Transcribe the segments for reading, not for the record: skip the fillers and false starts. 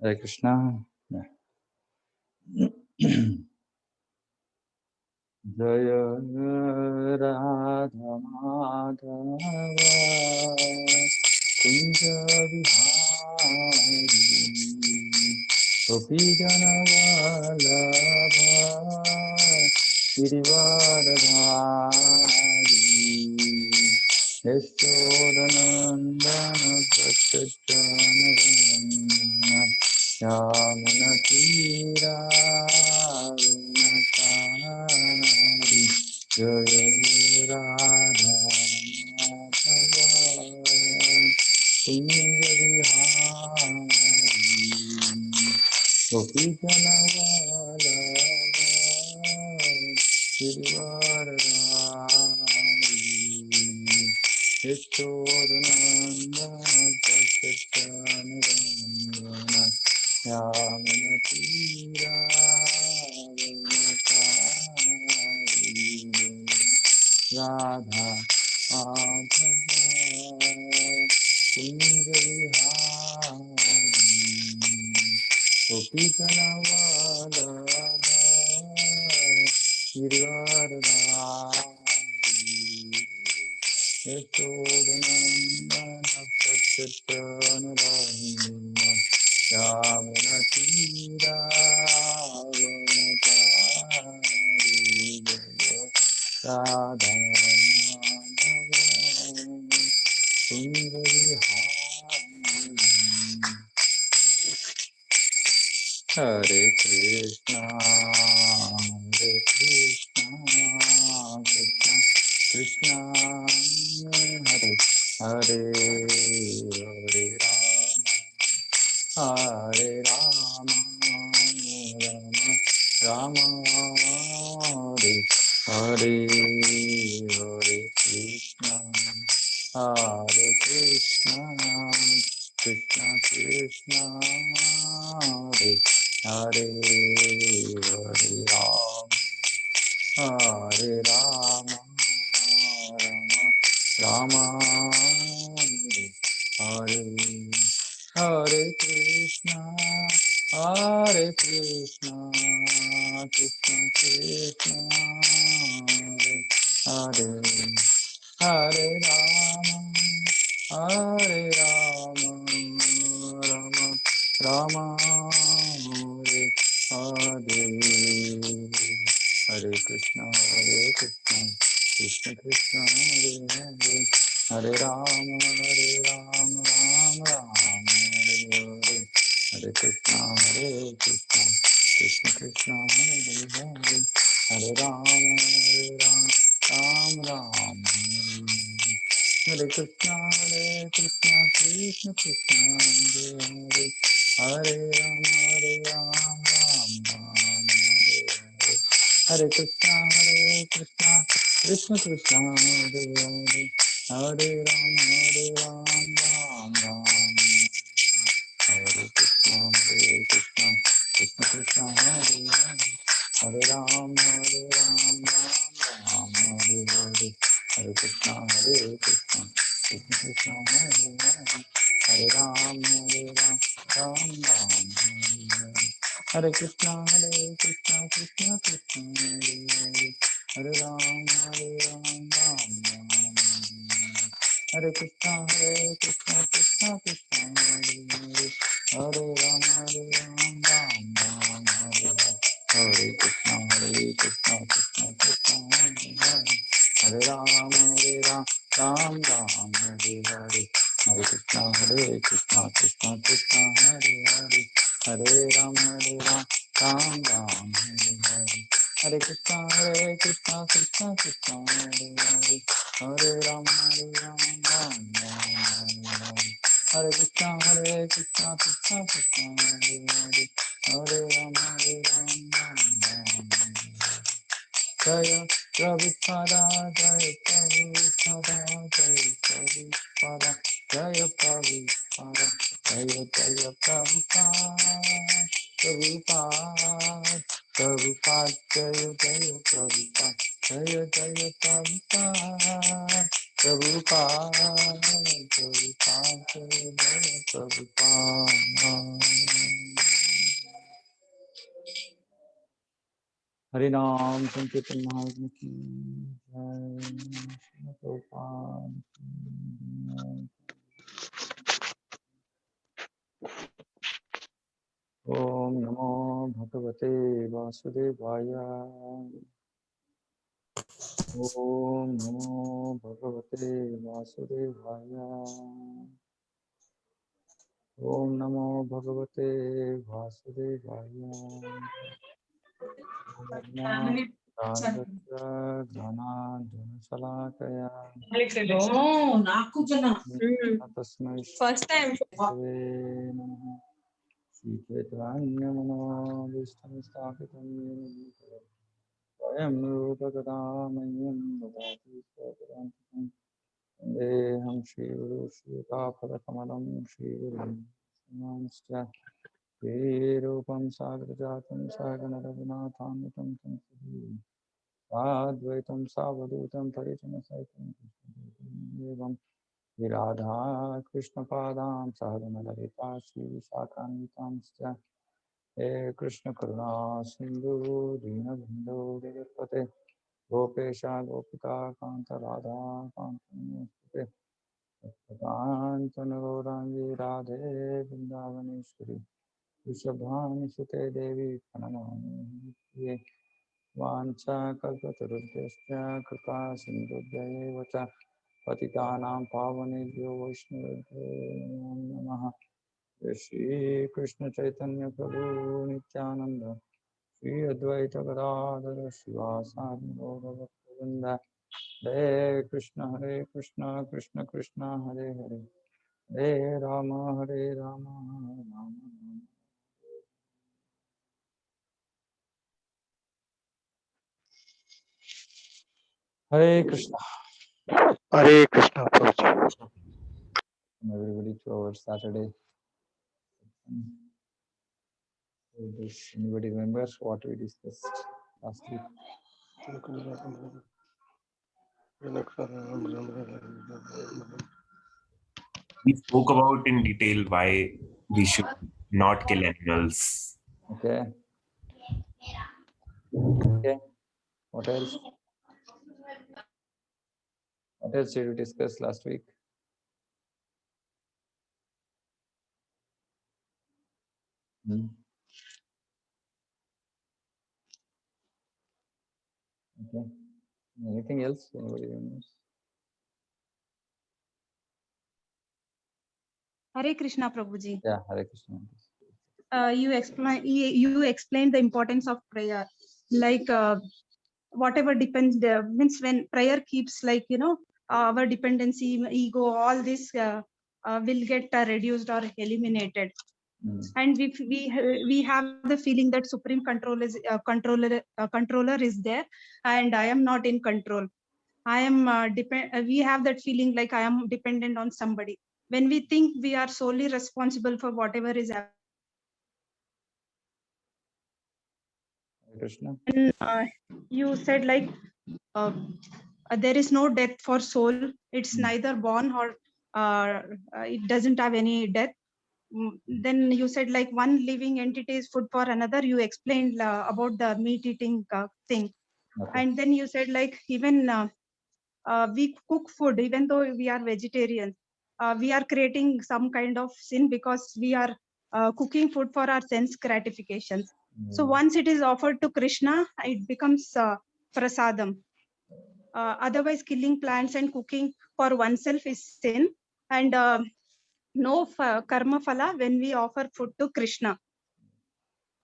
Hare Krishna. Jaya Radha Madhava Kunja Vihari Gopi Jana Vallabha Girivardhari Yashodanandana Bhattacharya Yamuna Tira Vinatari Jaya Radha Madhava Kunja Vihari Gopi Jana Vallabha Girivardhari Yashodanandana Bhattacharya Yamuna Tira Vinatari Radha Madhava Kunja Vihari Gopi Jana Vallabha Girivardhari Yashodanandana Bhattacharya Yamuna Tira Vinatari Radha Madhava Kunja Vihari Hare Krishna, Hare Krishna, Krishna Krishna, Hare Hare, Hare Rama, Hare Rama, Rama Rama, Hare Hare, Hare Krishna, Hare Krishna, Krishna Krishna, Hare Hare, Hare Rama, Hare Rama, Rama Rama, Hare Hare Krishna, Hare Krishna, Krishna Krishna, Hare Hare Rama, Hare Rama, Rama Rama, Hare Hare, Hare Krishna, Krishna Krishna, Hare Rama, Rama Rama, Hare Hare, Hare Krishna, Krishna Krishna, Hare Hare, Hare Rama, Rama Rama, Hare Krishna, Krishna Krishna, Hare Hare, Hare Rama, Rama Rama, Hare Krishna, Krishna Krishna, Hare Hare, Hare Rama, Rama Rama, Hare Krishna, Krishna Krishna, Hare Hare, Hare Ram, Ram, Hare Hare, Hare Krishna, Krishna Krishna, Hare Hare, Hare Ram, Ram, Hare Hare, Hare Krishna, Krishna Krishna, Hare Hare, Hare Ram, Ram, Hare Krishna, Krishna Krishna, Hare Hare, Hare Rama, Ram, Hare Hare, Hare Krishna, Krishna Krishna, Hare Hare, Hare Rama, Ram, Hare Hare, Hare Krishna, Krishna Krishna, Hare Hare, Hare Rama, Ram, Hare Hare, Hare Krishna, Krishna Krishna, Hare Hare, Hare Rama, Ram, Hare Hare, Hare Krishna, Krishna Krishna, Hare Hare, Hare Rama, Jaya Prabhupada, Jaya Prabhupada, Jaya Prabhupada, Jaya Prabhupada, Jaya Jaya Prabhupada, Prabhupada, Prabhupada, Jaya Jaya Prabhupada, Jaya Jaya Prabhupada, Prabhupada, Prabhupada, Jaya Jaya Prabhupada. Hare Ram, Sankirtan Mahaprabhu ki Jai, Srila Prabhupada ki Jai. Om Namo Bhagavate Vasudevaya. Om Namo Bhagavate Vasudevaya. Om Namo Bhagavate Vasudevaya. Jnananjana Tasmai First time. Shri Chaitanya-Manavishtam Sthapitam Swayam Rupa Kadamayyam Dadati Swapadantikam Vandeham Shri Guru Shri Kapadakamalam Shri Guru Namaste Shri Rupam Sagrajatam Saganaragunathanitam Tamsadi Advaitam Savadutam Paritana Saitam Evam Radha Krishna Padam Sahagana Lalita Shri Sakanitamsya He Krishna Karuna Sindhu Dina Bindhu Devapate Gopesha Gopika Kanta Radha Kanta Namaste Kanta Gaurangi Radhe Vrindavaneshwari Vrishabhani Sute Devi Pranamami Vancha Kalpatarubhyascha Kripa Sindhubhya Vacha Patitanam Pavanebhyo Vaishnavabhyo Namaha Shri Krishna Chaitanya Prabhu Nityananda Shri Advaita Gadadhara Srivasadi Gauravaktavrinda Hare Krishna Krishna Krishna Hare Hare Hare Rama Rama Rama. Hare Krishna. Hare Krishna, Prabhuji. Everybody to our Saturday. Does anybody remember what we discussed last week? We spoke about in detail why we should not kill animals. Okay. Okay. What else? What else did we discuss last week? Okay. Anything else? Anybody remembers? Hare Krishna, Prabhuji. Yeah, Hare Krishna. You explained the importance of prayer. Like whatever depends there means when prayer keeps our dependency, ego, all this will get reduced or eliminated. And we have the feeling that supreme controller is there, and I am not in control. I am we have that feeling like I am dependent on somebody. When we think we are solely responsible for whatever is happening. Krishna. And you said like there is no death for soul. It's neither born or it doesn't have any death. Then you said like one living entity is food for another. You explained about the meat eating thing. Okay. And then you said like even we cook food even though we are vegetarians. We are creating some kind of sin because we are cooking food for our sense gratifications. So once it is offered to Krishna, it becomes prasadam. Otherwise, killing plants and cooking for oneself is sin, and no karma phala when we offer food to Krishna.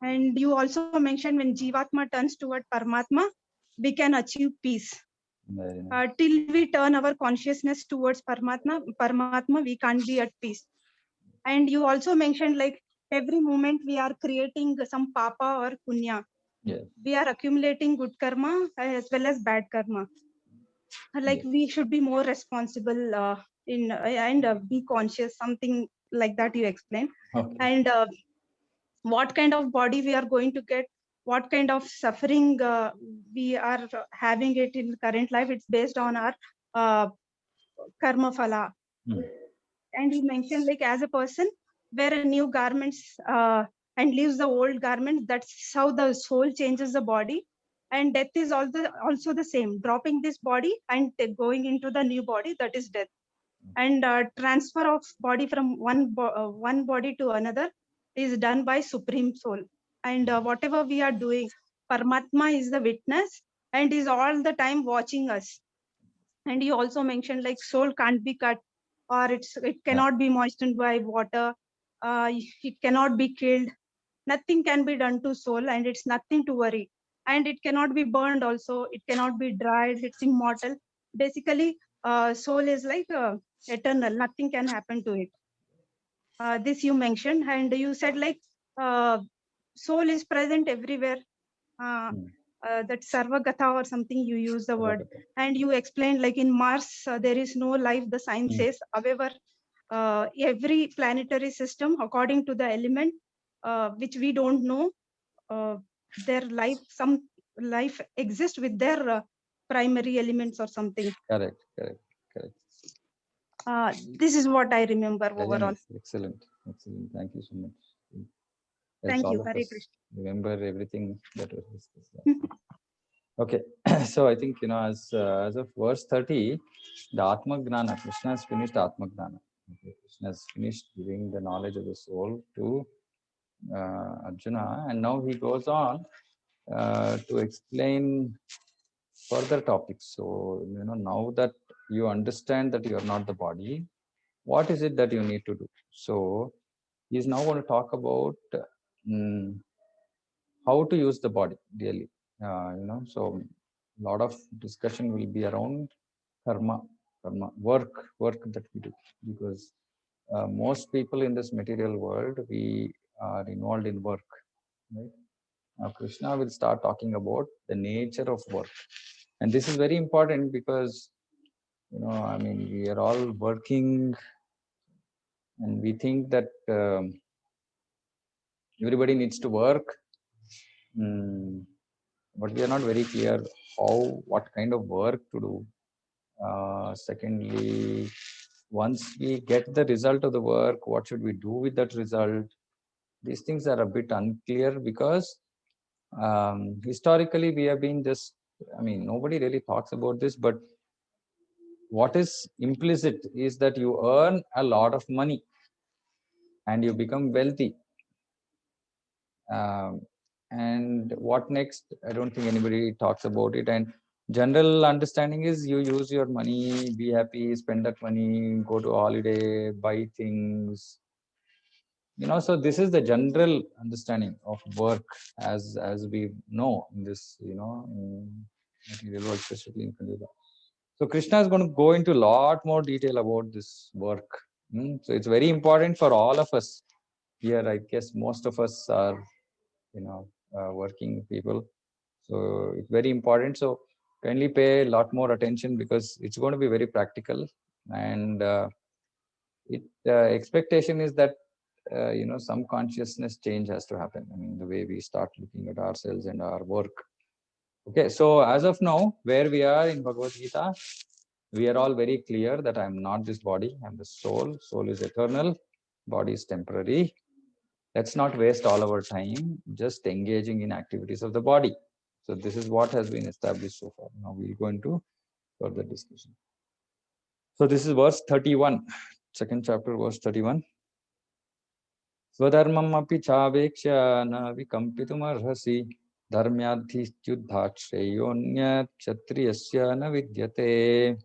And you also mentioned when Jivatma turns toward Paramatma, we can achieve peace. Till we turn our consciousness towards Paramatma, we can't be at peace. And you also mentioned like every moment we are creating some papa or punya. Yes. We are accumulating good karma as well as bad karma. Like we should be more responsible and be conscious, something like that you explained. Okay. And what kind of body we are going to get, what kind of suffering we are having it in current life. It's based on our karma phala. Hmm. And you mentioned like as a person wear a new garments and leaves the old garment, that's how the soul changes the body. And death is also the same, dropping this body and going into the new body, that is death. And transfer of body from one body to another is done by supreme soul. And whatever we are doing, Paramatma is the witness and is all the time watching us. And you also mentioned like soul can't be cut, or it cannot be moistened by water, it cannot be killed, nothing can be done to soul, and it's nothing to worry. And it cannot be burned also, it cannot be dried, it's immortal. Basically soul is like eternal, nothing can happen to it. This you mentioned, and you said like uh, soul is present everywhere. uh, Hmm. that Sarvagata or something you use the word. Sarvagata. And you explained like in Mars there is no life, the science Hmm. says. However, every planetary system according to the element which we don't know, uh, their life, some life exists with their primary elements or something. Correct, correct, correct. This is what I remember Very overall. nice. Excellent, excellent. Thank you so much. Helps Thank all you, of Hare us Krishna. remember everything that was discussed. Okay, so I think as of verse 30, the Atma Gnana, Krishna has finished Atma Gnana. Okay, Krishna has finished giving the knowledge of the soul to Arjuna, and now he goes on to explain further topics. So now that you understand that you are not the body, what is it that you need to do? So he is now going to talk about how to use the body really. So a lot of discussion will be around karma, work that we do, because most people in this material world, we are involved in work, right? Now Krishna will start talking about the nature of work, and this is very important because we are all working, and we think that everybody needs to work, but we are not very clear what kind of work to do. Secondly, once we get the result of the work, what should we do with that result? These things are a bit unclear because historically we have been just, nobody really talks about this, but what is implicit is that you earn a lot of money and you become wealthy. And what next? I don't think anybody talks about it. And general understanding is you use your money, be happy, spend that money, go to holiday, buy things. So this is the general understanding of work as we know in this, in material world, especially in Kali Yuga. So Krishna is going to go into a lot more detail about this work. So it's very important for all of us here. I guess most of us are working people, so it's very important. So kindly pay a lot more attention because it's going to be very practical. And expectation is that some consciousness change has to happen. The way we start looking at ourselves and our work. Okay, so as of now, where we are in Bhagavad Gita, we are all very clear that I'm not this body, I'm the soul. Soul is eternal, body is temporary. Let's not waste all our time just engaging in activities of the body. So this is what has been established so far. Now we'll go into further discussion. So this is verse 31, second chapter, verse 31. Swadharmam api chaveksha na vikampitum dharmyadhisyuddhat shreyonyat kshatriyasya na vidyate.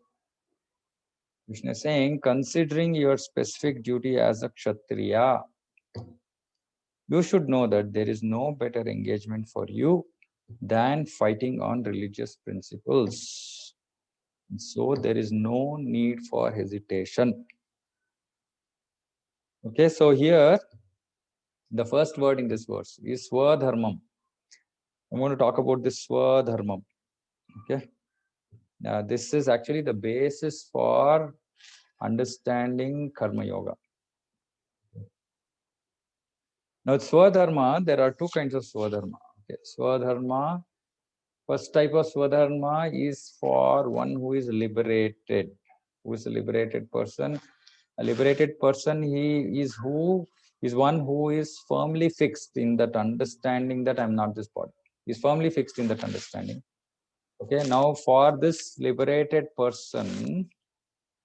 Krishna is saying, considering your specific duty as a kshatriya, you should know that there is no better engagement for you than fighting on religious principles. And so there is no need for hesitation. Okay, so here the first word in this verse is swadharmam. I'm going to talk about this swadharmam. Okay, now this is actually the basis for understanding karma yoga. Now, Swadharma, there are two kinds of Swadharma. Okay. Swadharma, first type of Swadharma is for one who is liberated. Who is a liberated person? A liberated person, he is one who is firmly fixed in that understanding that I'm not this body. He's firmly fixed in that understanding. Okay. Now, for this liberated person,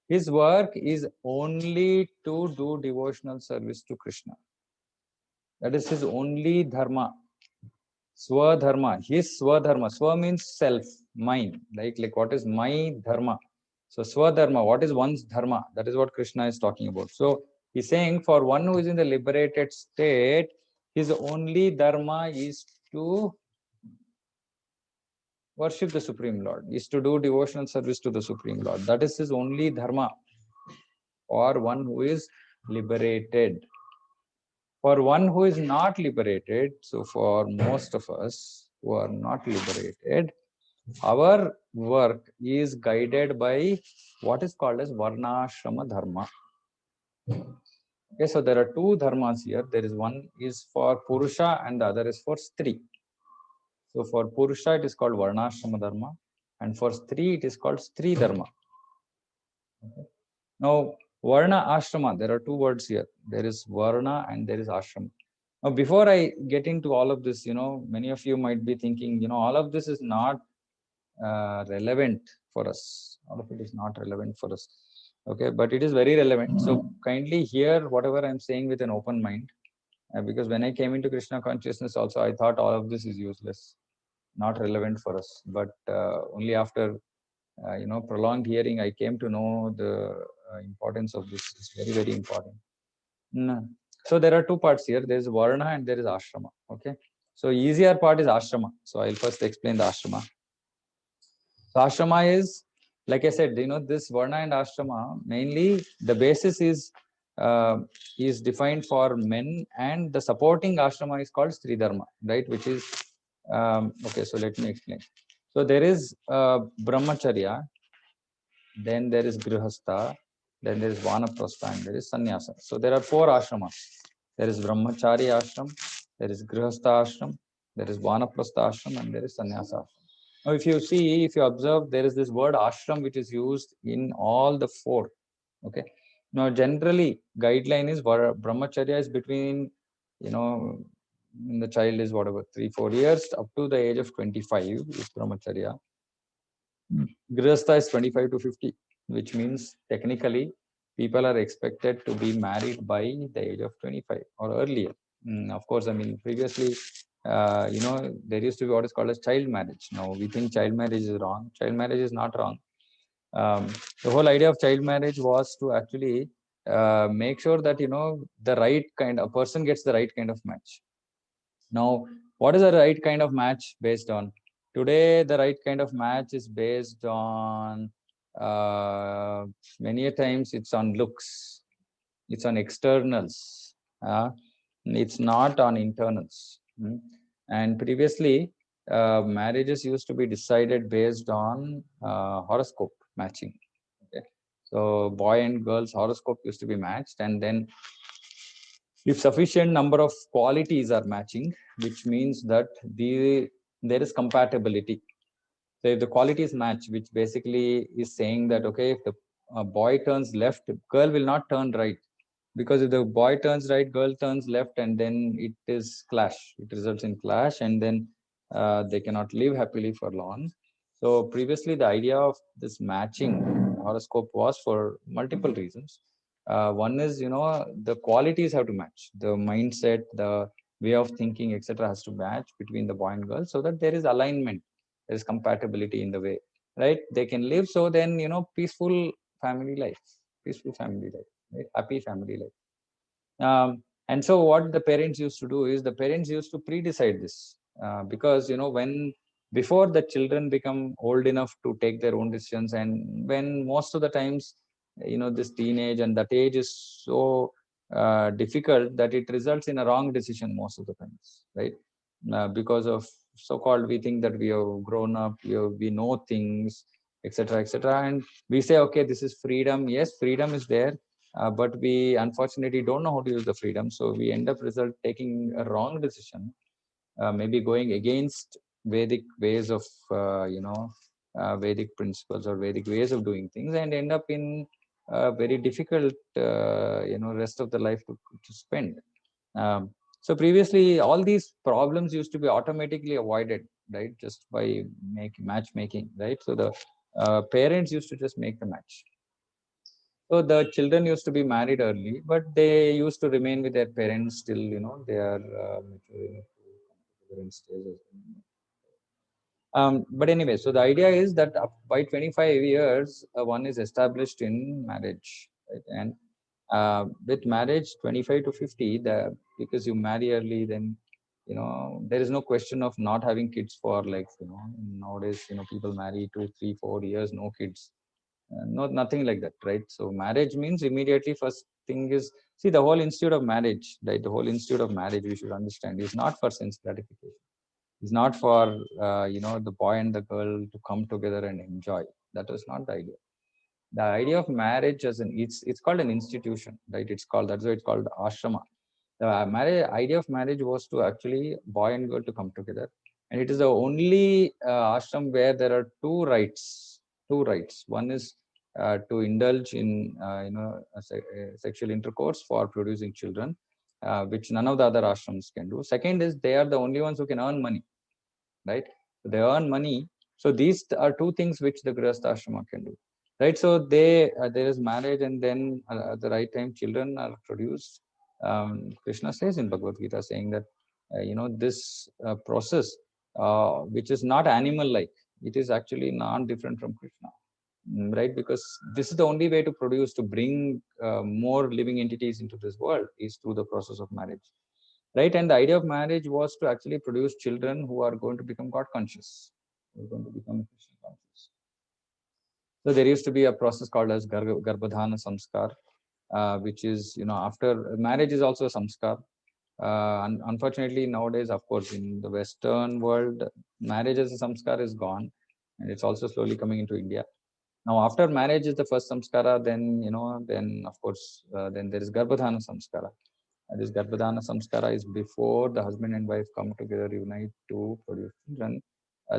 his work is only to do devotional service to Krishna. That is his only dharma. Swadharma, his Swadharma. Swa means self, mine. Like what is my dharma? So Swadharma, what is one's dharma? That is what Krishna is talking about. So he's saying for one who is in the liberated state, his only dharma is to worship the Supreme Lord, is to do devotional service to the Supreme Lord. That is his only dharma, or one who is liberated. For one who is not liberated, so for most of us who are not liberated, our work is guided by what is called as Varnashrama Dharma. Okay, so there are two dharmas here. There is one is for Purusha and the other is for Stri. So for Purusha, it is called Varnashrama Dharma, and for Stri, it is called Stri Dharma. Okay. Now, Varna Ashrama, there are two words here. There is Varna and there is Ashrama. Now, before I get into all of this, many of you might be thinking, all of this is not relevant for us. All of it is not relevant for us. Okay, but it is very relevant. So kindly hear whatever I'm saying with an open mind, because when I came into Krishna consciousness also, I thought all of this is useless, not relevant for us. But only after prolonged hearing, I came to know the importance of this. It's very, very important. So there are two parts here. There is Varna and there is Ashrama. Okay. So easier part is Ashrama. So I'll first explain the Ashrama. So Ashrama is, like I said, this Varna and Ashrama, mainly the basis is defined for men, and the supporting Ashrama is called Stri Dharma, right? Which is, okay, so let me explain. So there is Brahmacharya, then there is Grihastha, then there is Vanaprastha, and there is Sannyasa. So there are four ashramas. There is Brahmachari ashram, there is Grihastha ashram, there is Vanaprastha ashram, and there is Sannyasa ashram. Now, if you observe, there is this word ashram which is used in all the four. Okay. Now, generally, guideline is Brahmacharya is between, the child is whatever, 3-4 years up to the age of 25 is Brahmacharya. Grihastha is 25 to 50, which means technically people are expected to be married by the age of 25 or earlier. Of course, I mean, previously, there used to be what is called as child marriage. Now we think child marriage is wrong. Child marriage is not wrong. The whole idea of child marriage was to actually make sure that, the right kind of person gets the right kind of match. Now, what is the right kind of match based on? Today, the right kind of match is based on, many a times it's on looks, it's on externals, it's not on internals. And previously, marriages used to be decided based on horoscope matching. Okay. So boy and girl's horoscope used to be matched, and then if sufficient number of qualities are matching, which means that there is compatibility. So if the qualities match, which basically is saying that, okay, if the boy turns left, girl will not turn right. Because if the boy turns right, girl turns left, and then it is clash. It results in clash, and then they cannot live happily for long. So previously, the idea of this matching horoscope was for multiple reasons. One is, the qualities have to match. The mindset, the way of thinking, etc., has to match between the boy and girl, so that there is alignment, there is compatibility in the way, right? They can live. So then, peaceful family life, right? Happy family life. And so what the parents used to do is the parents used to pre-decide this, because, when before the children become old enough to take their own decisions, and when most of the times, this teenage and that age is so difficult that it results in a wrong decision most of the times, right? Because of so-called, we think that we have grown up, we know things, etc., etc., and we say, okay, this is freedom. Yes, freedom is there, but we unfortunately don't know how to use the freedom. So we end up taking a wrong decision, maybe going against Vedic ways of, Vedic principles or Vedic ways of doing things, and end up in a very difficult, rest of the life to spend. So previously, all these problems used to be automatically avoided, right? Just by matchmaking, right? So the parents used to just make the match. So the children used to be married early, but they used to remain with their parents till, they are maturing to different stages. But anyway, so the idea is that by 25 years, one is established in marriage, right? And with marriage, 25 to 50, because you marry early, then, there is no question of not having kids for, like, nowadays, people marry 2, 3, 4 years, no kids. Nothing like that, right? So marriage means immediately first thing is, see, the whole institute of marriage, right? The whole institute of marriage, we should understand, is not for sense gratification. It's not for the boy and the girl to come together and enjoy. That was not the idea. The idea of marriage as it's called an institution, right? That's why it's called ashrama. The idea of marriage was to actually boy and girl to come together, and it is the only ashram where there are two rights. Two rights. One is to indulge in sexual intercourse for producing children, which none of the other ashrams can do. Second is they are the only ones who can earn money, right? So they earn money. So these are two things which the Grihastha ashrama can do, right? So there is marriage, and then at the right time children are produced. Krishna says in Bhagavad Gita, saying that this process, which is not animal-like, it is actually not different from Krishna, right? Because this is the only way to produce, to bring more living entities into this world, is through the process of marriage, right? And the idea of marriage was to actually produce children who are going to become God conscious, who are going to become Krishna conscious. So there used to be a process called as Garbhadhana Samskar, which is, after marriage is also a samskar. Unfortunately, nowadays, of course, in the Western world, marriage as a samskar is gone, and it's also slowly coming into India. Now, after marriage is the first samskara, then, then of course, then there is Garbhadhana Samskara. This Garbhadhana Samskara is before the husband and wife come together, unite to produce children.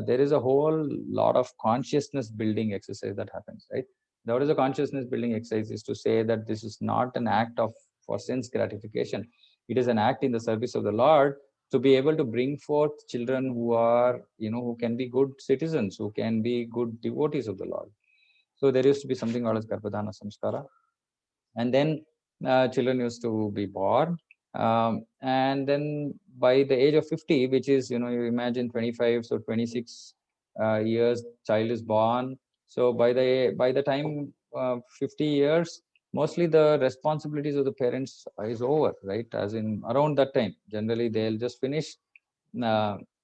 There is a whole lot of consciousness building exercise that happens, right? What is a consciousness building exercise? Is to say that this is not an act for sense gratification. It is an act in the service of the Lord, to be able to bring forth children who are, who can be good citizens, who can be good devotees of the Lord. So there used to be something called as Garbhadhana Samskara. And then children used to be born. And then by the age of 50, which is, you imagine 25, so 26 years, child is born. So by the time 50 years, mostly the responsibilities of the parents is over, right? As in around that time, generally they'll just finish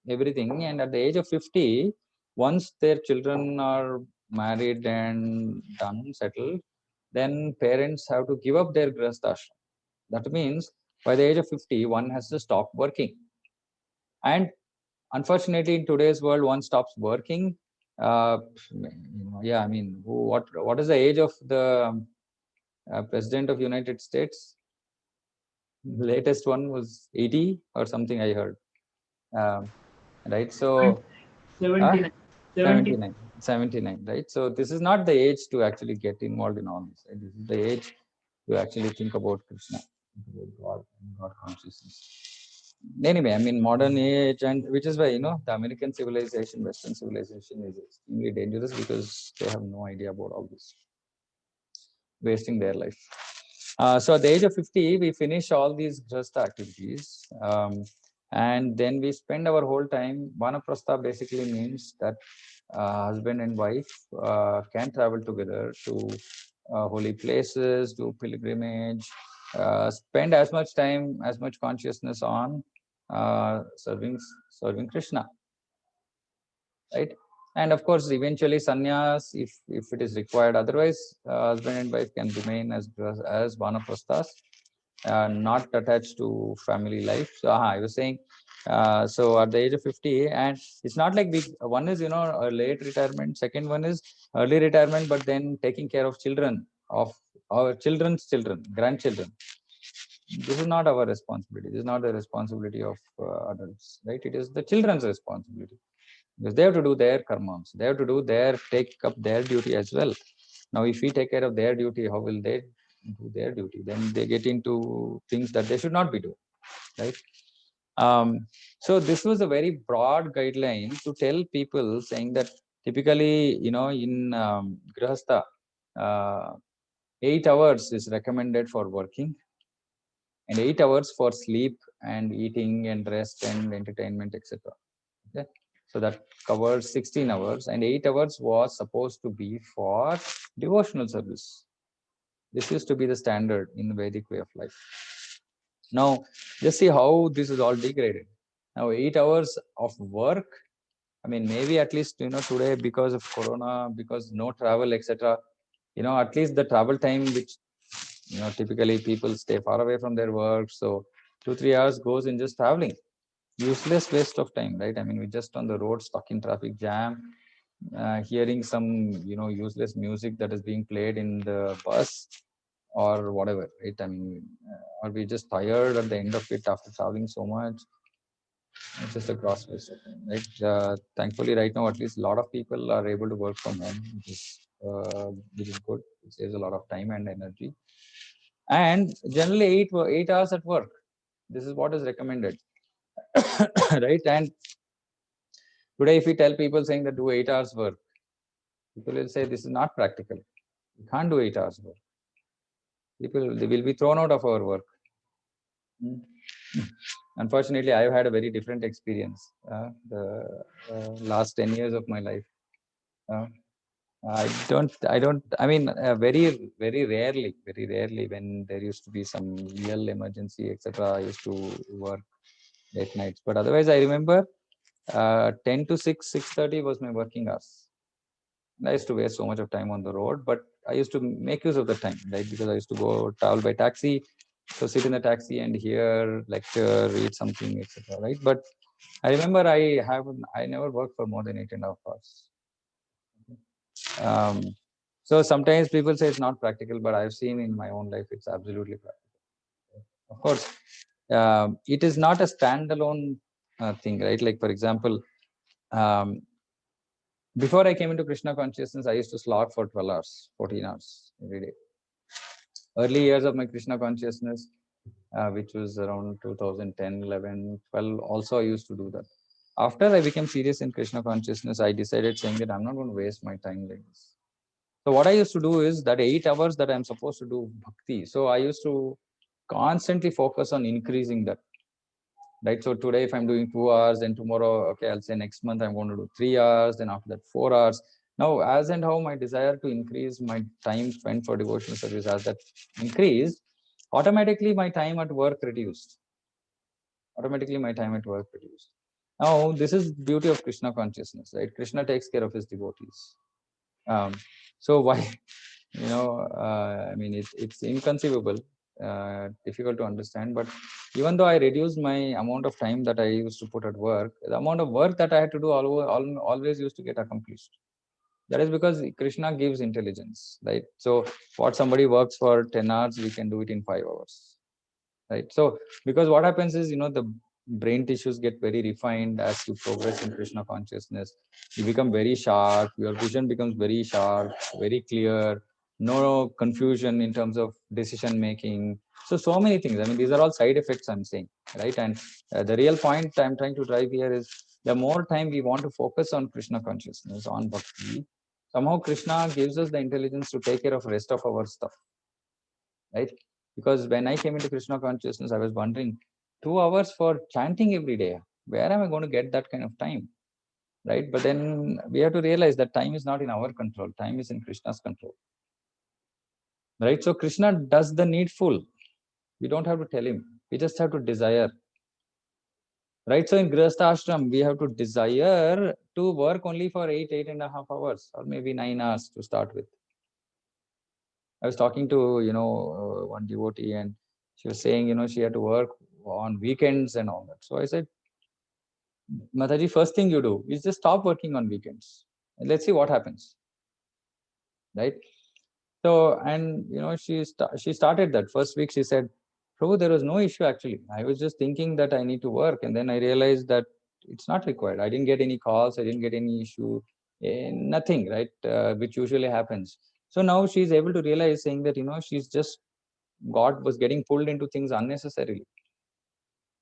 everything. And at the age of 50, once their children are married and done, settled, then parents have to give up their grihasthashram. That means by the age of 50, one has to stop working. And unfortunately, in today's world, one stops working. I mean, what is the age of the President of United States? The latest one was 80 or something, I heard. Right? So 79. 79, right? So this is not the age to actually get involved in all this. Right? This is the age to actually think about Krishna, think about God consciousness. Anyway, I mean, modern age, and which is why, the American civilization, Western civilization is extremely dangerous, because they have no idea about all this, wasting their life. So at the age of 50, we finish all these grihastha activities. And then we spend our whole time. Vanaprastha basically means that husband and wife can travel together to holy places, do pilgrimage, spend as much time, as much consciousness on serving Krishna, right? And of course, eventually sannyas, if it is required. Otherwise, husband and wife can remain as vanaprasthas, not attached to family life. So I was saying, so at the age of 50, and it's not like one is, a late retirement, second one is early retirement, but then taking care of children of our children's children, grandchildren. This is not our responsibility. This is not the responsibility of adults, right? It is the children's responsibility, because they have to do their karmas. They have to take up their duty as well. Now, if we take care of their duty, how will they do their duty? Then they get into things that they should not be doing, right? So this was a very broad guideline to tell people, saying that typically, in Grihastha, 8 hours is recommended for working, and 8 hours for sleep and eating and rest and entertainment, etc. Okay, so that covers 16 hours, and 8 hours was supposed to be for devotional service. This used to be the standard in the Vedic way of life. Now, just see how this is all degraded. Now, 8 hours of work. I mean, maybe at least, today, because of Corona, because no travel, etc., at least the travel time, which, typically people stay far away from their work. So 2-3 hours goes in just traveling. Useless waste of time, right? I mean, we're just on the road, stuck in traffic jam, hearing some, useless music that is being played in the bus or whatever, right? I mean, or we just tired at the end of it after traveling so much. It's just a gross waste of time, right? Thankfully, right now, at least a lot of people are able to work from home, which is good. It saves a lot of time and energy. And generally, 8 hours at work. This is what is recommended, right? And today, if we tell people saying that do 8 hours work, people will say this is not practical. You can't do 8 hours work. They will be thrown out of our work. Unfortunately, I've had a very different experience the last 10 years of my life. I mean, very rarely when there used to be some real emergency, etc., I used to work late nights. But otherwise, I remember 10 to 6, 6:30 was my working hours. And I used to waste so much of time on the road, but I used to make use of the time, right? Because I used to go travel by taxi, so sit in the taxi and hear, lecture, read something, etc., right? But I remember I never worked for more than 8.5 hours. So sometimes people say it's not practical, but I've seen in my own life it's absolutely practical. Of course, it is not a standalone thing, right? Like, for example, before I came into Krishna consciousness, I used to slog for 12 hours, 14 hours every day. Early years of my Krishna consciousness, which was around 2010, 11, 12, also I used to do that. After I became serious in Krishna consciousness, I decided, saying that I'm not going to waste my time like this. So what I used to do is that 8 hours that I'm supposed to do bhakti. So I used to constantly focus on increasing that. Right. So today, if I'm doing 2 hours, then tomorrow, okay, I'll say next month I'm going to do 3 hours. Then after that, 4 hours. Now, as and how my desire to increase my time spent for devotional service, as that increased, automatically my time at work reduced. Now, this is beauty of Krishna consciousness, right? Krishna takes care of his devotees. So why, I mean, it's inconceivable, difficult to understand. But even though I reduced my amount of time that I used to put at work, the amount of work that I had to do always used to get accomplished. That is because Krishna gives intelligence, right? So what somebody works for 10 hours, we can do it in 5 hours, right? So because what happens is, the brain tissues get very refined as you progress in Krishna consciousness. You become very sharp, your vision becomes very sharp, very clear, no confusion in terms of decision making. So many things. I mean, these are all side effects I'm saying, right? And the real point I'm trying to drive here is, the more time we want to focus on Krishna consciousness, on bhakti, somehow Krishna gives us the intelligence to take care of rest of our stuff, right? Because when I came into Krishna consciousness, I was wondering, 2 hours for chanting every day, where am I going to get that kind of time, right? But then we have to realize that time is not in our control. Time is in Krishna's control, right? So Krishna does the needful. We don't have to tell him. We just have to desire, right? So in Grihastha Ashram, we have to desire to work only for 8.5 hours, or maybe 9 hours to start with. I was talking to, one devotee, and she was saying, she had to work on weekends and all that. So I said, Mataji, first thing you do is just stop working on weekends and let's see what happens, right? So, and she started that first week. She said, Prabhu, there was no issue actually. I was just thinking that I need to work, and then I realized that it's not required. I didn't get any calls. I didn't get any issue, nothing, right? Which usually happens. So now she's able to realize, saying that she's just was getting pulled into things unnecessarily,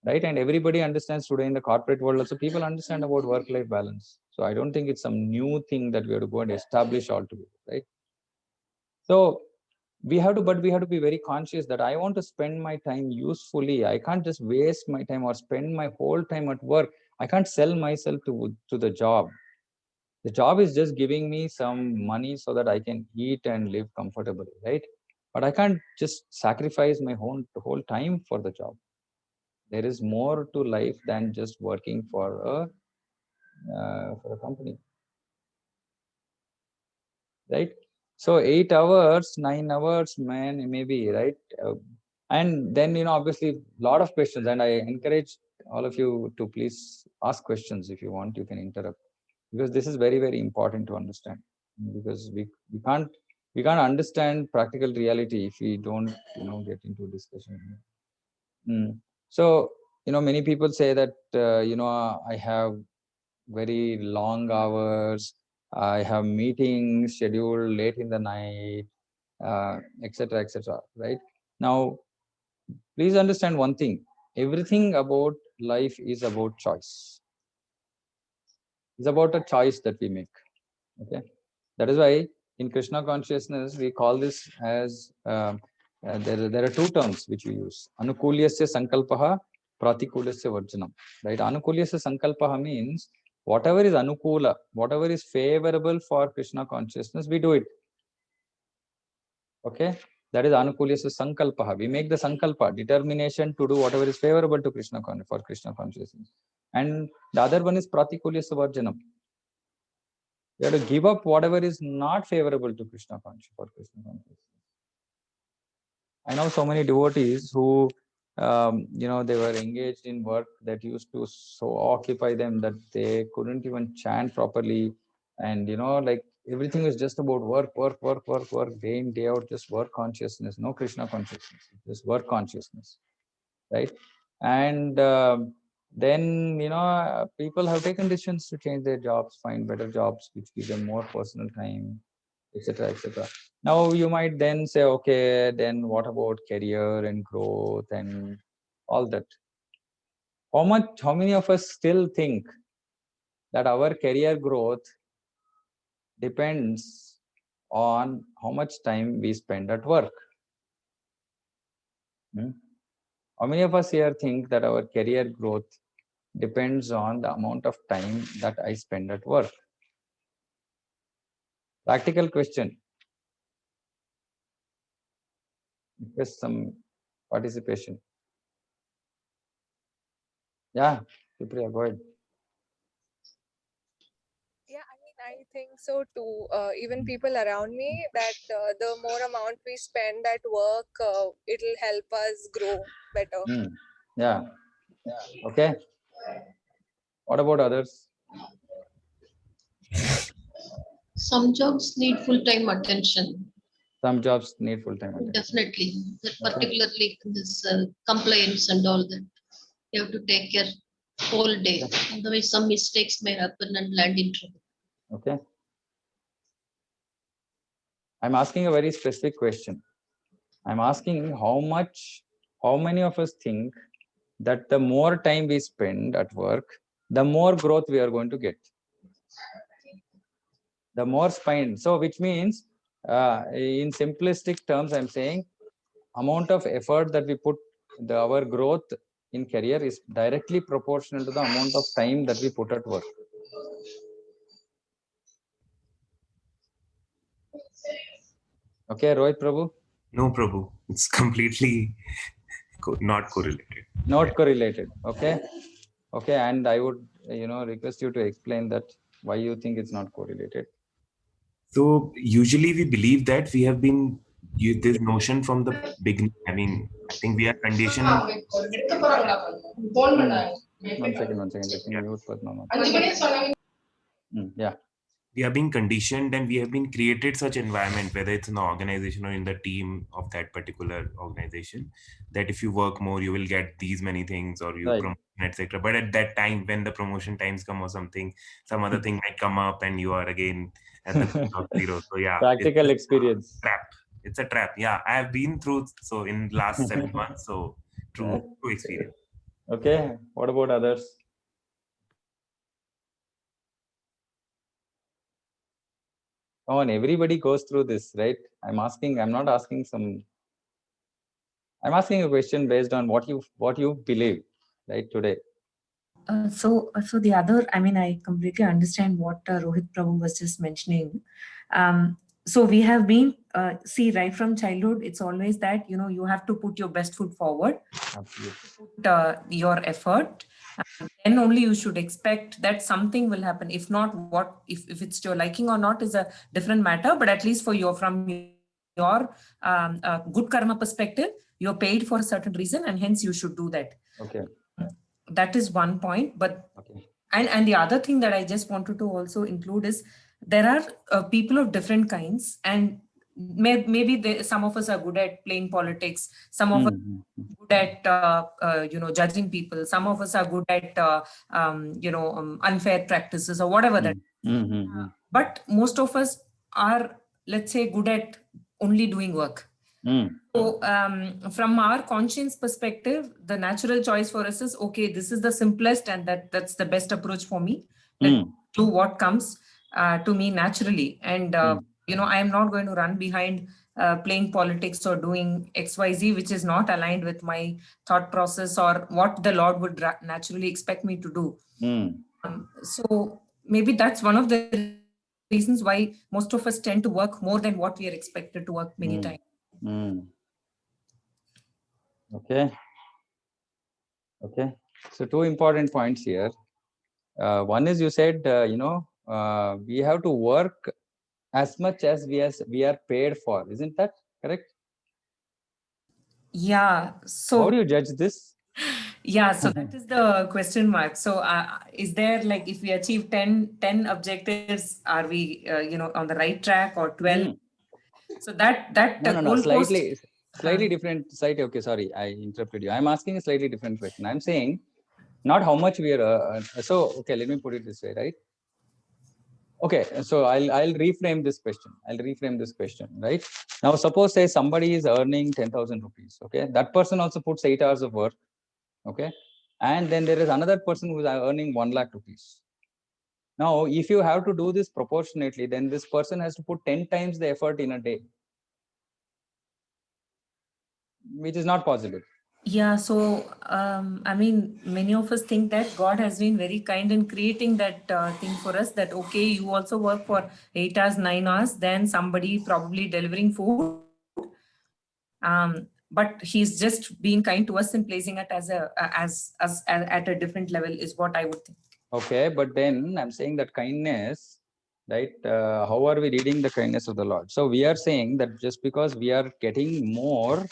right? And everybody understands today in the corporate world also, people understand about work-life balance. So I don't think it's some new thing that we have to go and establish altogether, right? So we have to be very conscious that I want to spend my time usefully. I can't just waste my time or spend my whole time at work. I can't sell myself to the job. The job is just giving me some money so that I can eat and live comfortably, right? But I can't just sacrifice my whole time for the job. There is more to life than just working for a company, right? So 8 hours, 9 hours, man, maybe, right? And then obviously a lot of questions, and I encourage all of you to please ask questions. If you want, you can interrupt, because this is very, very important to understand, because we can't understand practical reality if we don't get into discussion. So many people say that I have very long hours, I have meetings scheduled late in the night, etc., etc., right? Now please understand one thing: everything about life is about choice. It's about a choice that we make. Okay, that is why in Krishna consciousness we call this as there are two terms which we use: anukulyasya sankalpaha, pratikulyasya varjanam. Right? Anukulyasya sankalpaha means whatever is anukula, whatever is favorable for Krishna consciousness, we do it. Okay, that is anukulyasya sankalpaha. We make the sankalpa, determination to do whatever is favorable to for Krishna consciousness. And the other one is pratikulyasya varjanam. We have to give up whatever is not favorable to Krishna consciousness. I know so many devotees who, they were engaged in work that used to so occupy them that they couldn't even chant properly. And, like everything was just about work, day in, day out, just work consciousness, no Krishna consciousness, just work consciousness, right? And then, people have taken decisions to change their jobs, find better jobs, which give them more personal time, etc., etc. Now you might then say, okay, then what about career and growth and all that? How many of us still think that our career growth depends on how much time we spend at work? How many of us here think that our career growth depends on the amount of time that I spend at work? Practical question. Request some participation. Yeah, Supriya, go ahead. Yeah, I think so too. Even people around me, that the more amount we spend at work, it'll help us grow better. Yeah. Okay. What about others? Some jobs need full-time attention. Some jobs need full-time attention. Definitely, that Okay. particularly this compliance and all that. You have to take care whole day. Otherwise, some mistakes may happen and land in trouble. Okay. I'm asking a very specific question. I'm asking how many of us think that the more time we spend at work, the more growth we are going to get. The more spend. So which means, in simplistic terms, I'm saying amount of effort that we put, our growth in career is directly proportional to the amount of time that we put at work. Okay, Rohit Prabhu? No, Prabhu. It's completely not correlated. Not correlated. Okay. Okay, and I would request you to explain that why you think it's not correlated. So usually we believe that we have been this notion from the beginning. I mean, I think we are conditioned. One second. Let me mute Padma. Yeah. we are being conditioned and we have been created such environment, whether it's in the organization or in the team of that particular organization, that if you work more, you will get these many things or you Right. promotion, etc. But at that time, when the promotion times come or something, some other thing might come up and you are again at the ground zero. So yeah, Practical it's experience. a trap. It's a trap. Yeah, I have been through so in last 7 months. So true experience. Okay, what about others? Come on, everybody goes through this, right? I'm not asking I'm asking a question based on what you believe, right, today. So the other, I mean, I completely understand what Rohit Prabhu was just mentioning. So we have been, see, right from childhood, it's always that, you know, you have to put your best foot forward, Absolutely. put your effort. Then only you should expect that something will happen. If not, what if it's to your liking or not is a different matter. But at least for your from your good karma perspective, you're paid for a certain reason, and hence you should do that. Okay. That is one point. But Okay. and the other thing that I just wanted to also include is there are people of different kinds, and maybe some of us are good at playing politics, some of us good at judging people, some of us are good at unfair practices or whatever that. But most of us are, let's say, good at only doing work. So from our conscience perspective, the natural choice for us is, okay, this is the simplest and that's the best approach for me. Let's do what comes to me naturally. And, I am not going to run behind playing politics or doing XYZ, which is not aligned with my thought process or what the Lord would naturally expect me to do. So maybe that's one of the reasons why most of us tend to work more than what we are expected to work many times. Okay. So two important points here. One is you said, we have to work as much as we are paid for. Isn't that correct? Yeah. So how do you judge this? Yeah, so that is the question mark. So is there, like, if we achieve 10 objectives, are we, on the right track, or 12? So that No, slightly different side. Okay, sorry, I interrupted you. I'm asking a slightly different question. I'm saying not how much we are. Okay, let me put it this way, right? Okay, so I'll reframe this question. Right now, suppose say somebody is earning 10,000 rupees. Okay, that person also puts 8 hours of work. Okay, and then there is another person who is earning 1 lakh rupees. Now, if you have to do this proportionately, then this person has to put 10 times the effort in a day, which is not possible. Yeah, so I mean, many of us think that God has been very kind in creating that thing for us, that okay, you also work for 8 hours, 9 hours, then somebody probably delivering food. But he's just being kind to us and placing it as at a different level is what I would think. Okay, but then I'm saying that kindness, right? How are we reading the kindness of the Lord? So we are saying that just because we are getting more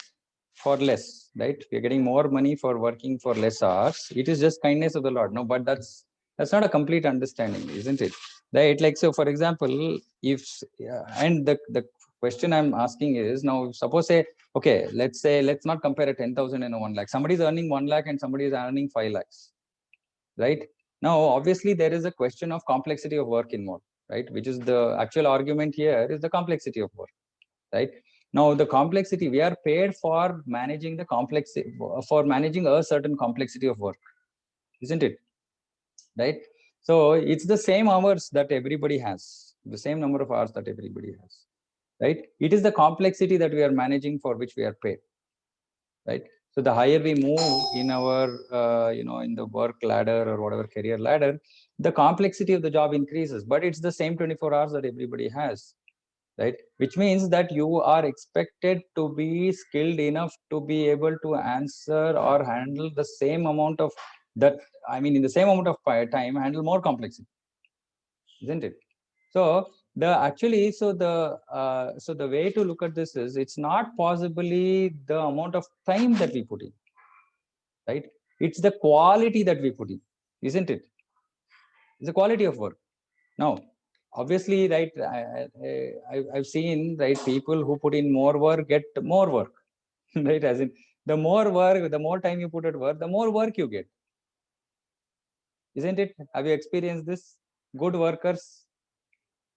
for less, right? We are getting more money for working for less hours. It is just kindness of the Lord. No, but that's not a complete understanding, isn't it? Right? Like, so for example, if and the question I'm asking is, now suppose say, okay, let's not compare a 10,000 and a 1 lakh. Somebody is earning 1 lakh and somebody is earning 5 lakhs, right? Now, obviously, there is a question of complexity of work involved, right? Which is the actual argument here is the complexity of work, right? Now, the complexity, we are paid for managing the complexity, for managing a certain complexity of work, isn't it? Right? So it's the same hours that everybody has, the same number of hours that everybody has, right? It is the complexity that we are managing for which we are paid, right? So the higher we move in our, in the work ladder or whatever career ladder, the complexity of the job increases, but it's the same 24 hours that everybody has, right? Which means that you are expected to be skilled enough to be able to answer or handle the same amount of that. I mean, in the same amount of time, handle more complexity, isn't it? So the way to look at this is, it's not possibly the amount of time that we put in, right? It's the quality that we put in, isn't it? It's the quality of work. Now, obviously, right, I've seen, right, people who put in more work get more work, right? As in, the more work, the more time you put at work, the more work you get. Isn't it? Have you experienced this? Good workers,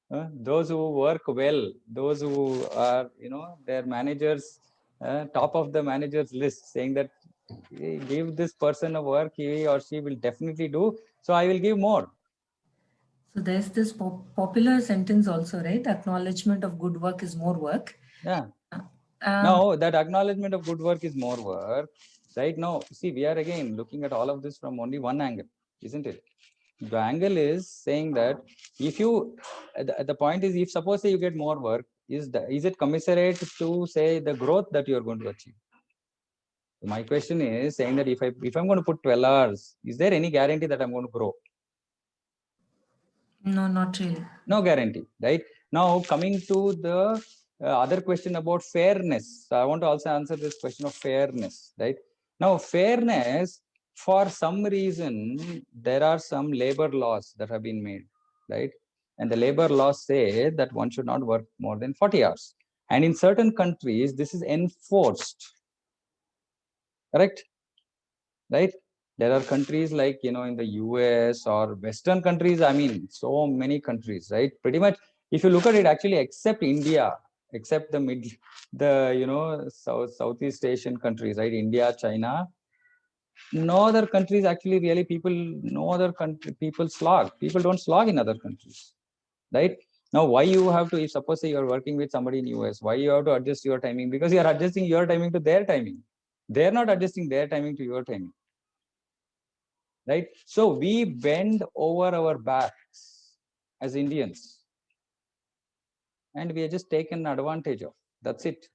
those who work well, those who are, their managers, top of the managers list, saying that, "Hey, give this person a work, he or she will definitely do, so I will give more." So there's this popular sentence also, right? Acknowledgement of good work is more work. Yeah. Now that acknowledgement of good work is more work. Right now, see, we are again looking at all of this from only one angle, isn't it? The angle is saying that if you, the point is, if suppose say you get more work, is it commensurate to say the growth that you are going to achieve? My question is saying that if I'm going to put 12 hours, is there any guarantee that I'm going to grow? No, not really. No guarantee, right? Now coming to the other question about fairness. So I want to also answer this question of fairness, right? Now fairness, for some reason, there are some labor laws that have been made, right? And the labor laws say that one should not work more than 40 hours. And in certain countries, this is enforced, correct? Right? There are countries like, in the US or Western countries, I mean, so many countries, right? Pretty much, if you look at it, actually, except India, except Southeast Asian countries, right? India, China, no other countries actually really no other country, people slog. People don't slog in other countries, right? Now, why you have to, if suppose say you're working with somebody in US, why you have to adjust your timing? Because you're adjusting your timing to their timing. They're not adjusting their timing to your timing. Right? So we bend over our backs as Indians, and we are just taken advantage of. That's it.